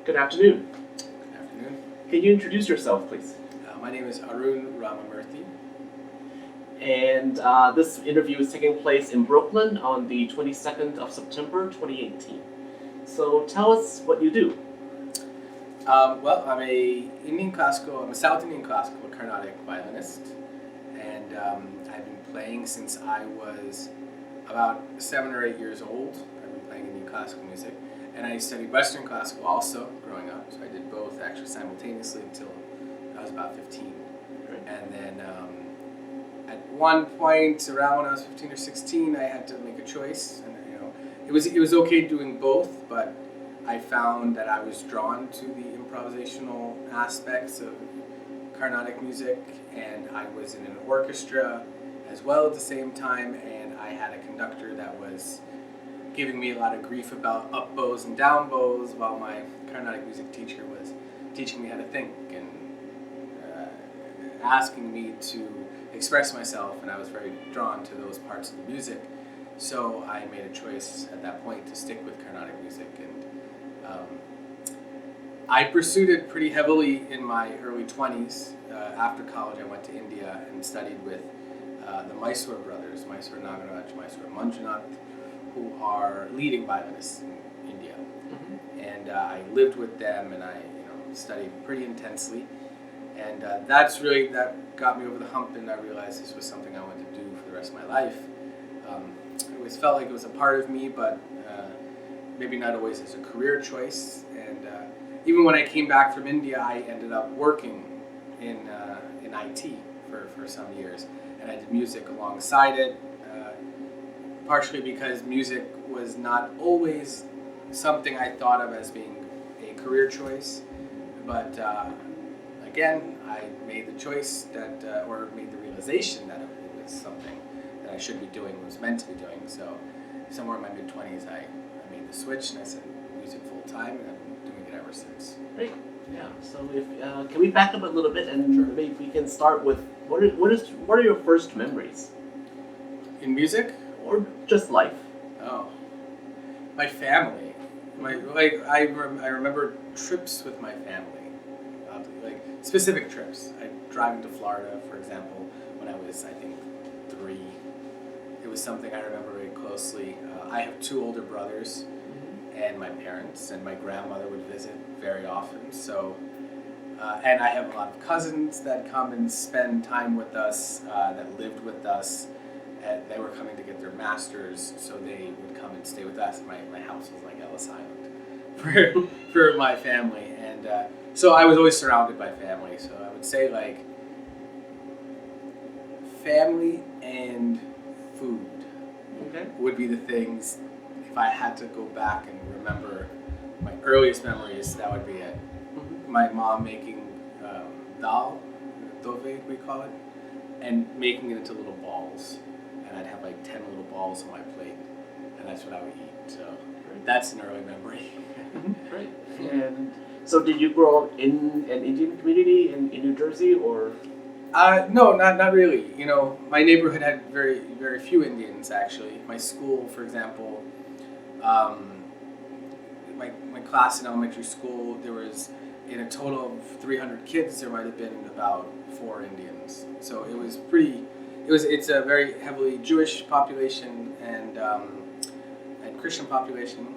Good afternoon. Good afternoon. Can you introduce yourself, please? My name is Arun Ramamurthy. And this interview is taking place in Brooklyn on the 22nd of September, 2018. So tell us what you do. Well, I'm I'm a South Indian classical Carnatic violinist, and I've been playing since I was about 7 or 8 years old. I've been playing Indian classical music, and I studied Western classical also growing up. So I did both actually simultaneously until I was about 15. Right. And then at one point, around when I was 15 or 16, I had to make a choice, and it was okay doing both, but I found that I was drawn to the improvisational aspects of Carnatic music, and I was in an orchestra as well at the same time, and I had a conductor that was giving me a lot of grief about up bows and down bows, while my Carnatic music teacher was teaching me how to think and asking me to express myself, and I was very drawn to those parts of the music. So I made a choice at that point to stick with Carnatic music, and I pursued it pretty heavily in my early 20s. After college, I went to India and studied with the Mysore brothers, Mysore Nagaraj, Mysore Manjunath, who are leading violinists in India. Mm-hmm. And I lived with them, and I studied pretty intensely. And that got me over the hump, and I realized this was something I wanted to do for the rest of my life. I always felt like it was a part of me, but maybe not always as a career choice. And even when I came back from India, I ended up working in IT for some years, and I did music alongside it, partially because music was not always something I thought of as being a career choice, but again, I made the choice or made the realization that it was something that I should be doing, was meant to be doing. So somewhere in my mid-20s, I made the switch, and I said music full time, and I've been doing it ever since. Great. Yeah. So if can we back up a little bit, and Sure. maybe we can start with what are your first memories, In music? or just life? Oh, my family. I remember trips with my family, like specific trips. I driving to Florida, for example, when I was, I think, 3. It was something I remember very closely. I have 2 older brothers, and my parents, and my grandmother would visit very often. So, and I have a lot of cousins that come and spend time with us, that lived with us. And they were coming to get their masters, so they would come and stay with us. My house was like Ellis Island for my family, and so I was always surrounded by family. So I would say like family and food Okay. would be the things. If I had to go back and remember my earliest memories, that would be it. Mm-hmm. My mom making dal, dove we call it, and making it into little balls. And I'd have like 10 little balls on my plate, and that's what I would eat. So that's an early memory. Great. And so did you grow up in an Indian community in New Jersey, or? No, not really. My neighborhood had very, very few Indians, actually. My school, for example, my class in elementary school, there was, in a total of 300 kids, there might have been about 4 Indians. So it was it's a very heavily Jewish population and Christian population.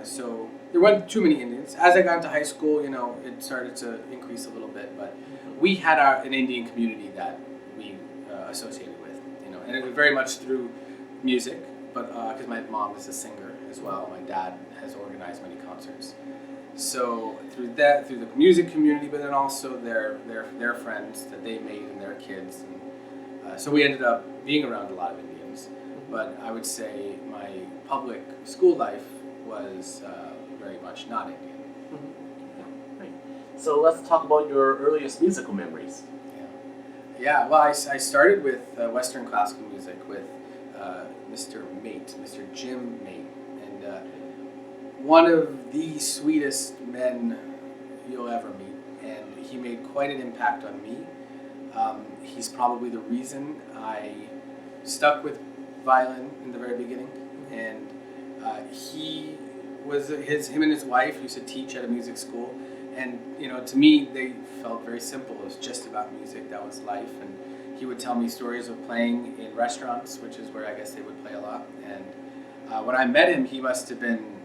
So there weren't too many Indians. As I got into high school, it started to increase a little bit, but we had an Indian community that we associated with, and it was very much through music, but because my mom is a singer as well, my dad has organized many concerts. So through the music community, but then also their friends that they made and their kids, and so we ended up being around a lot of Indians. But I would say my public school life was very much not Indian. Mm-hmm. Right. So let's talk about your earliest musical memories. Yeah. Well, I started with Western classical music with Mr. Jim Mate, and one of the sweetest men you'll ever meet, and he made quite an impact on me. He's probably the reason I stuck with violin in the very beginning, and he was him and his wife used to teach at a music school, and to me they felt very simple. It was just about music. That was life. And he would tell me stories of playing in restaurants, which is where I guess they would play a lot. And when I met him, he must have been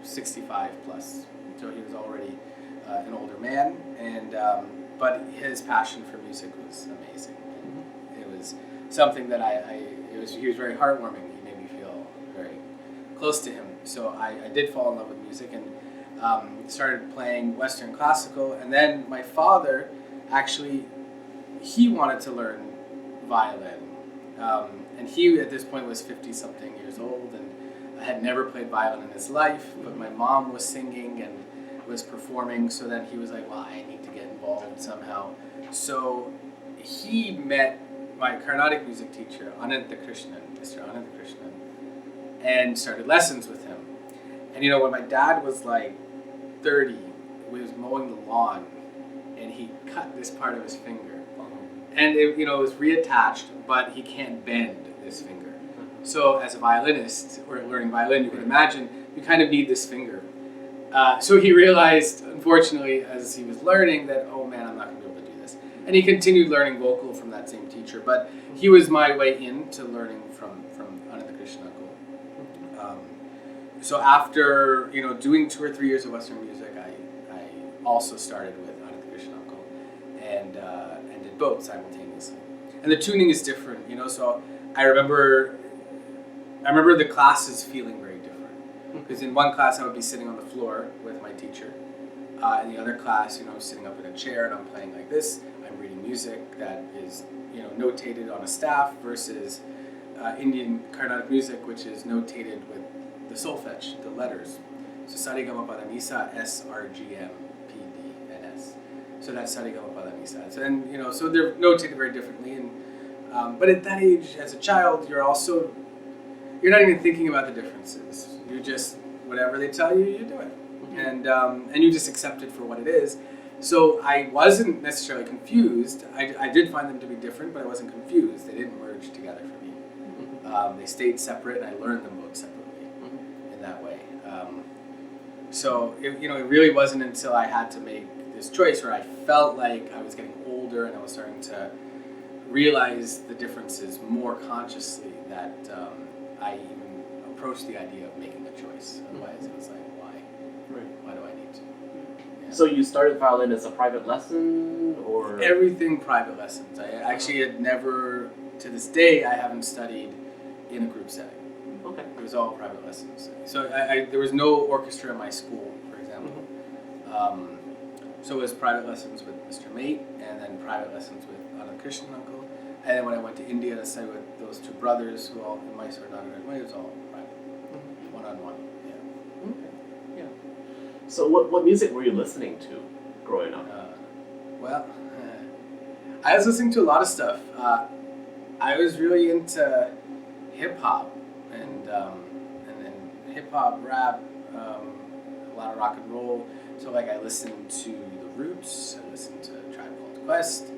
65 plus, so he was already an older man. And but his passion for music was amazing. And it was something that he was very heartwarming. He made me feel very close to him. So I did fall in love with music and started playing Western classical. And then my father actually, he wanted to learn violin. And he at this point was 50 something years old and had never played violin in his life, but my mom was singing and was performing, so then he was like, well, I need to get involved somehow. So he met my Carnatic music teacher, Mr. Ananta Krishnan, and started lessons with him. And when my dad was like 30, he was mowing the lawn, and he cut this part of his finger. And it was reattached, but he can't bend this finger. So as a violinist, or learning violin, you can imagine, you kind of need this finger. So he realized, unfortunately, as he was learning, that, oh man, I'm not going to be able to do this. And he continued learning vocal from that same teacher, but he was my way into learning from Ananta Krishnan. So after doing 2 or 3 years of Western music, I also started with Ananta Krishnan and did both simultaneously. And the tuning is different, so I remember the classes feeling very different. Because in one class I would be sitting on the floor with my teacher. In the other class, I'm sitting up in a chair and I'm playing like this. I'm reading music that is, notated on a staff versus Indian Carnatic music, which is notated with the solfege, the letters. So Sarigamapadanisa, S, R, G, M, P, D, and S. So that's Sarigamapadanisa. So, and so they're notated very differently. And but at that age, as a child, you're not even thinking about the differences. You just, whatever they tell you, you do it. And you just accept it for what it is. So I wasn't necessarily confused. I did find them to be different, but I wasn't confused. They didn't merge together for me. They stayed separate, and I learned them both separately in that way. So it really wasn't until I had to make this choice where I felt like I was getting older and I was starting to realize the differences more consciously that I even approached the idea of making a choice. Otherwise, it was like, why? Right. Why do I need to? Yeah. So you started violin as a private lesson, or Everything private lessons. I actually had never, to this day, I haven't studied in a group setting. Okay. It was all private lessons. So there was no orchestra in my school, for example. So it was private lessons with Mr. Mate, and then private lessons with Ananta Krishnan uncle. And then when I went to India to study with those two brothers, who all in Mysore, it was all private, one-on-one. Yeah. Okay. Yeah. So what music were you listening to growing up? I was listening to a lot of stuff. I was really into hip hop and hip hop, rap, a lot of rock and roll. So like I listened to The Roots, I listened to Tribe Called Quest,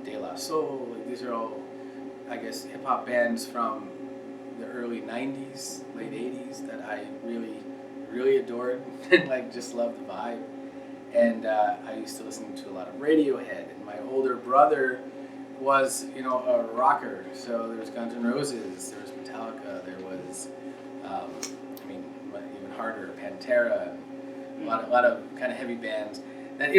De La Soul. Like these are all, I guess, hip hop bands from the early '90s, late '80s that I really adored and like just loved the vibe. And I used to listen to a lot of Radiohead. And my older brother was, a rocker. So there was Guns N' Roses, there was Metallica, there was, even harder, Pantera, and a lot of kind of heavy bands. That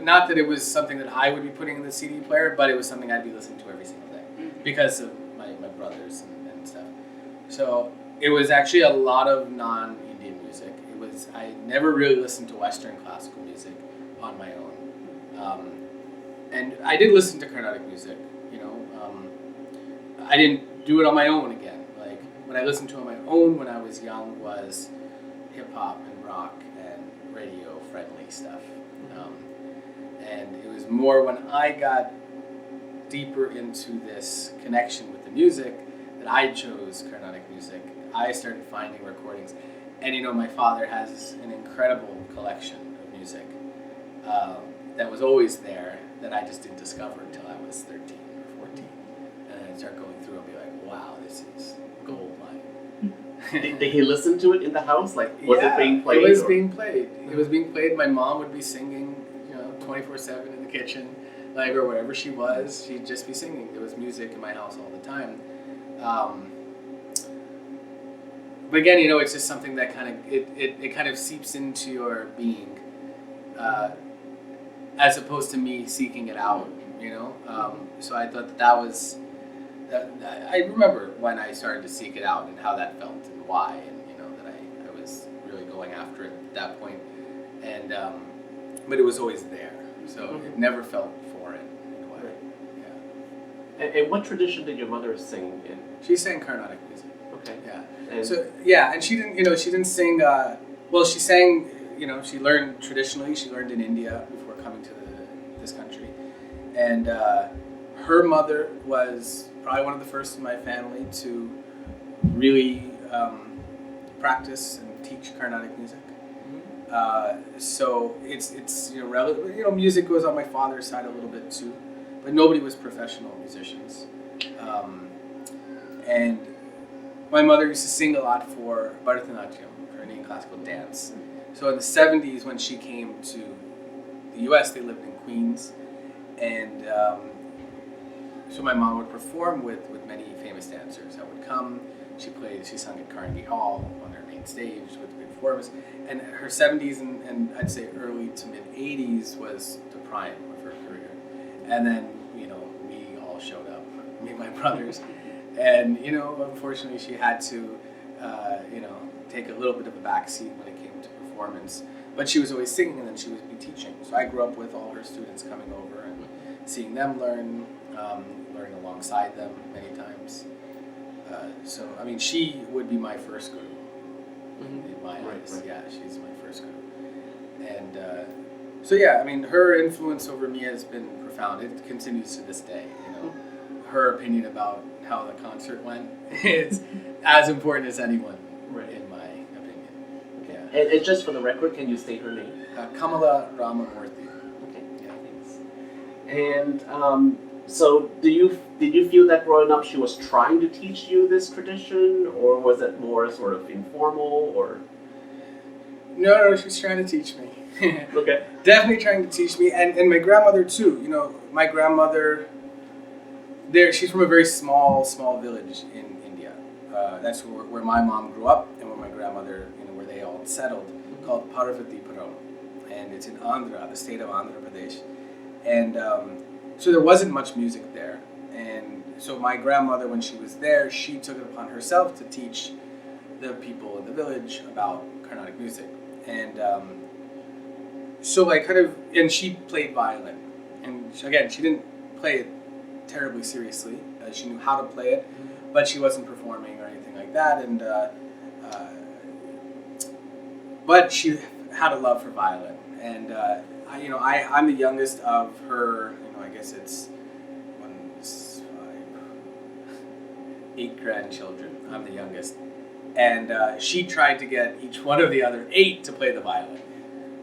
not that it was something that I would be putting in the CD player, but it was something I'd be listening to every single day because of my brothers and stuff. So it was actually a lot of non-Indian music. I never really listened to Western classical music on my own. And I did listen to Carnatic music, I didn't do it on my own again. Like, what I listened to on my own when I was young was hip-hop and rock and radio-friendly stuff. And it was more when I got deeper into this connection with the music that I chose Carnatic music. I started finding recordings. And my father has an incredible collection of music that was always there that I just didn't discover until I was 13 or 14. And I'd start going through and be like, wow, this is gold mine. Did he listen to it in the house? Like, was it being played? It was or? being played. It was being played. My mom would be singing, 24/7 in the kitchen, like, or wherever she was. She'd just be singing. There was music in my house all the time. But again, it's just something that it kind of seeps into your being, as opposed to me seeking it out. So I thought that was. I remember when I started to seek it out and how that felt and why, and that I was really going after it at that point, and but it was always there, so it never felt foreign in a way. Yeah. And what tradition did your mother sing in? She sang Carnatic music. Okay. Yeah. And And she didn't sing. Well, she sang. She learned traditionally. She learned in India before coming to this country, and her mother was probably one of the first in my family to really practice and teach Carnatic music. So it's relative. Music goes on my father's side a little bit too, but nobody was professional musicians. And my mother used to sing a lot for Bharatanatyam, for Indian classical dance. So in the 70s, when she came to the U.S., they lived in Queens, and so my mom would perform with many famous dancers that would come. She sung at Carnegie Hall on her main stage with big performers. And her 70s and I'd say early to mid 80s was the prime of her career. And then, we all showed up, me and my brothers. And, unfortunately she had to, take a little bit of a backseat when it came to performance. But she was always singing and then she would be teaching. So I grew up with all her students coming over and seeing them learning alongside them many times. So, she would be my first guru in my eyes. Right. Yeah, she's my first guru. And her influence over me has been profound. It continues to this day. Her opinion about how the concert went is as important as anyone, in my opinion. Yeah. And just for the record, can you state her name? Kamala Ramamurthy. Okay. Yeah, thanks. And so, did you feel that growing up she was trying to teach you this tradition, or was it more sort of informal, or? No, she was trying to teach me. Okay. Definitely trying to teach me, and my grandmother too. My grandmother. She's from a very small village in India. That's where my mom grew up, and where my grandmother, where they all settled, called Parvatipuram, and it's in Andhra, the state of Andhra Pradesh, and. So there wasn't much music there, and so my grandmother, when she was there, she took it upon herself to teach the people in the village about Carnatic music, and and she played violin, and she didn't play it terribly seriously. She knew how to play it, but she wasn't performing or anything like that, and but she had a love for violin, and I'm the youngest of her. I guess it's 8 grandchildren. I'm the youngest. And she tried to get each one of the other 8 to play the violin.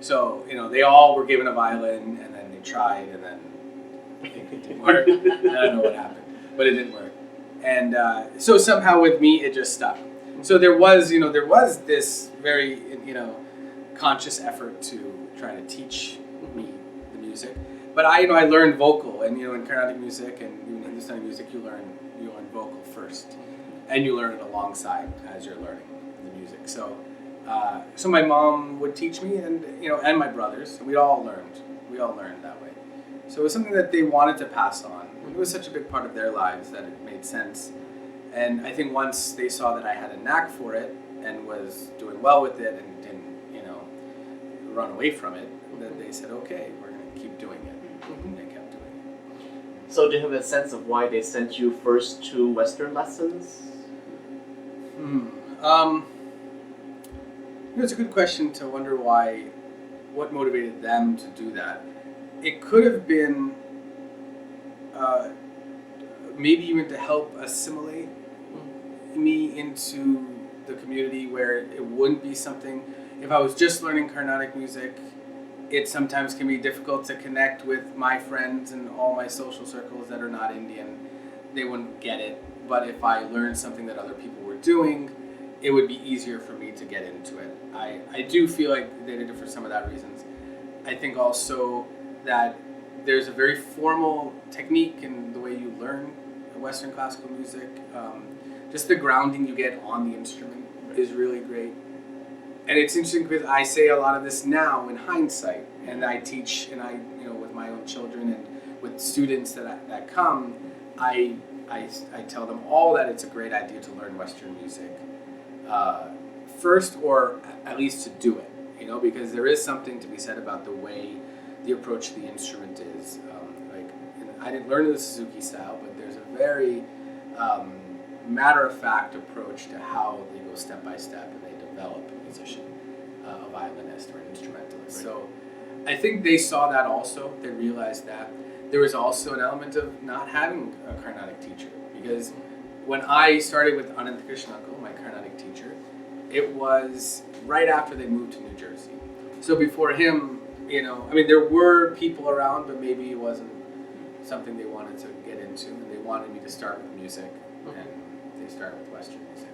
So, they all were given a violin, and then they tried, and then it didn't work. I don't know what happened, but it didn't work. And so somehow with me, it just stuck. So there was this very, conscious effort to try to teach me the music. But I learned vocal, and in Carnatic music and even Hindustani music, you learn vocal first, and you learn it alongside as you're learning the music. So, so my mom would teach me, and and my brothers. We all learned that way. So it was something that they wanted to pass on. It was such a big part of their lives that it made sense. And I think once they saw that I had a knack for it and was doing well with it and didn't, run away from it, then they said, okay, we're going to keep doing it. And they kept doing it. So do you have a sense of why they sent you first to Western lessons? It's a good question to wonder what motivated them to do that. It could have been maybe even to help assimilate me into the community, where it wouldn't be something. If I was just learning Carnatic music, it sometimes can be difficult to connect with my friends and all my social circles that are not Indian. They wouldn't get it. But if I learned something that other people were doing, it would be easier for me to get into it. I do feel like they did it for some of that reasons. I think also that there's a very formal technique in the way you learn Western classical music. Just the grounding you get on the instrument is really great. And it's interesting because I say a lot of this now in hindsight, and I teach, and I, with my own children and with students that come, I tell them all that it's a great idea to learn Western music first, or at least to do it, because there is something to be said about the way the approach to the instrument is. I didn't learn the Suzuki style, but there's a very matter-of-fact approach to how they go step by step and they develop a musician, a violinist or an instrumentalist. Right. So I think they saw that also. They realized that there was also an element of not having a Carnatic teacher, because when I started with Anand Krishnanko, my Carnatic teacher, it was right after they moved to New Jersey. So before him, there were people around, but maybe it wasn't something they wanted to get into, and they wanted me to start with music, and they started with Western music.